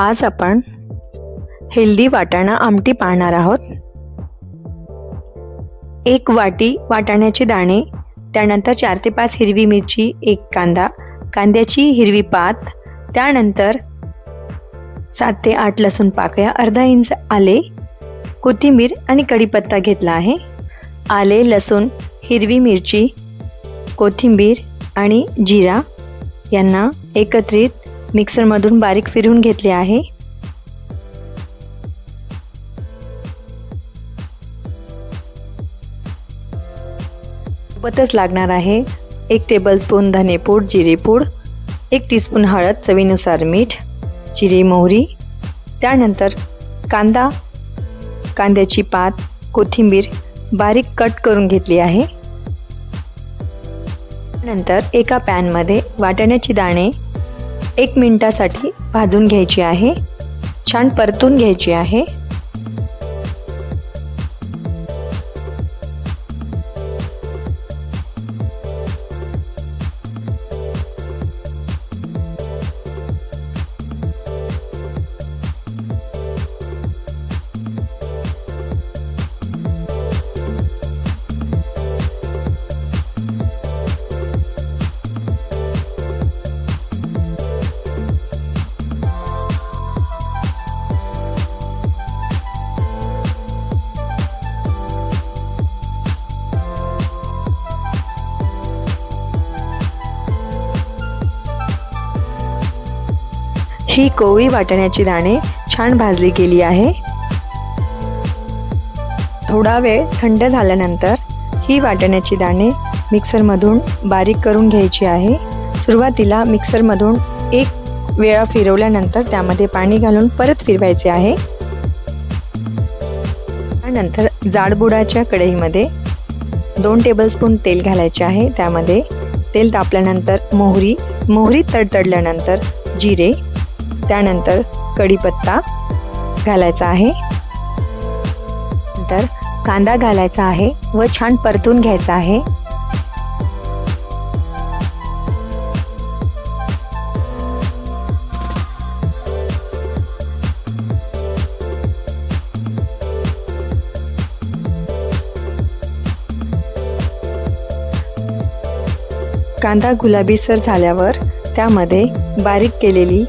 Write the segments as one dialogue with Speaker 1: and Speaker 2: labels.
Speaker 1: आज आपण हेल्दी वाटाणा आमटी पाहणार आहोत। 1 वाटी वाटाण्याचे दाणे, त्यानंतर 4 ते 5 हिरवी मिरची, 1 कांदा, कांद्याची हिरवी पात, त्यानंतर 7 ते 8 लसूण पाकळ्या, अर्धा इंच आले, कोथिंबीर आणि कढीपत्ता घेतला आहे। आले, लसूण, हिरवी मिरची, कोथिंबीर आणि जिरा यांना एकत्रित मिक्सरमधून बारीक फिरवून घेतले आहे। सोबतच लागणार आहे 1 टेबलस्पून धनेपूड, जिरेपूड, 1 टीस्पून हळद, चवीनुसार मीठ, जिरे मोहरी, त्यानंतर कांदा, कांद्याची पात, कोथिंबीर बारीक कट करून घेतली आहे। नंतर एका पॅनमध्ये वाटाण्याची दाणे 1 मिनिटासाठी भाजून घ्यायची आहे, छान परतून घ्यायची आहे। ही कोवळी वाटाण्याची दाणे छान भाजली गेली आहे। थोडा वेळ थंड झाल्यानंतर ही वाटाण्याची दाणे मिक्सरमधून बारीक करून घ्यायची आहे। सुरुवातीला मिक्सरमधून 1 वेळा फिरवल्यानंतर त्यामध्ये पाणी घालून परत फिरवायचे आहे। त्यानंतर जाडबुडाच्या कढईमध्ये 2 टेबलस्पून तेल घालायचे आहे। त्यामध्ये तेल तापल्यानंतर मोहरी तडतडल्यानंतर जिरे, त्यानंतर कढीपत्ता घालायचा आहे। नंतर कांदा घालायचा आहे व छान परतून घ्यायचा आहे। कांदा गुलाबीसर झाल्यावर त्यामध्ये बारीक केलेली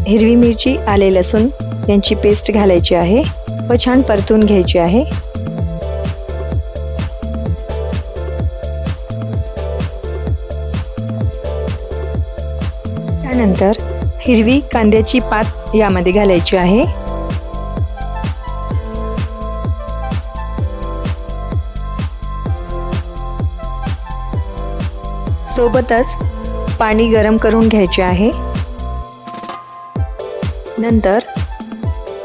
Speaker 1: हिरवी मिरची, आले, लसूण यांची पेस्ट घालायची आहे व छान परतून घ्यायची आहे। त्यानंतर हिरवी कांद्याची पात यामध्ये घालायची आहे। सोबतच पाणी गरम करून घ्यायचे आहे। नंतर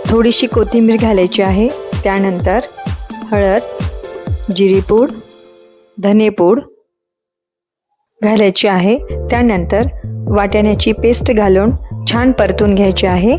Speaker 1: थोडीशी कोथिंबीर घालायची आहे। त्यानंतर हळद, जिरेपूड, धनेपूड घालायची आहे। त्यानंतर वाटाण्याची पेस्ट घालून छान परतून घ्यायची आहे।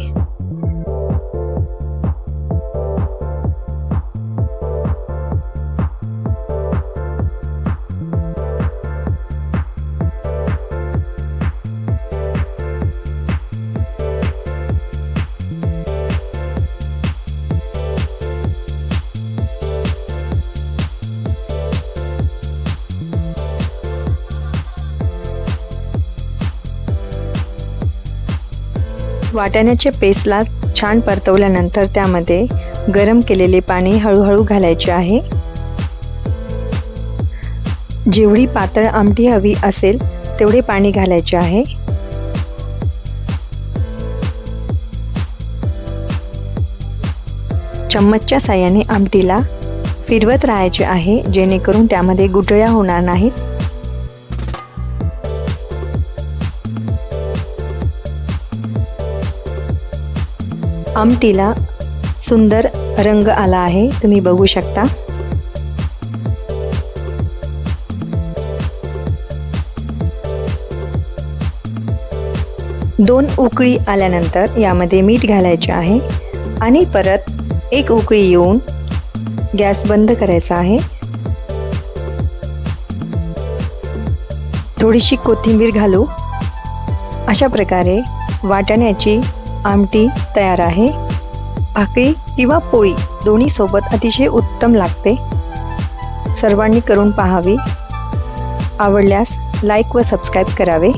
Speaker 1: वाटाण्याच्या पेस्टला छान परतवल्यानंतर त्यामध्ये गरम केलेले पाणी हळूहळू घालायचे आहे। जेवढी पातळ आमटी हवी असेल तेवढे पाणी घालायचे आहे। चम्मचच्या साहाय्याने आमटीला फिरवत राहायचे आहे, जेणेकरून त्यामध्ये गुठळ्या होणार नाहीत। आमटीला सुंदर रंग आला आहे, तुम्ही बघू शकता। दोन उकळी आल्यानंतर यामध्ये मीठ घालायचे आहे आणि परत 1 उकळी येऊन गॅस बंद करायचा आहे। थोडीशी कोथिंबीर घालू। अशा प्रकारे वाटाण्याची आमटी तयार आहे. भाकरी किंवा पोळी दोन्ही सोबत अतिशय उत्तम लागते. सर्वांनी करून पाहावे. आवडल्यास लाईक व सबस्क्राईब करावे.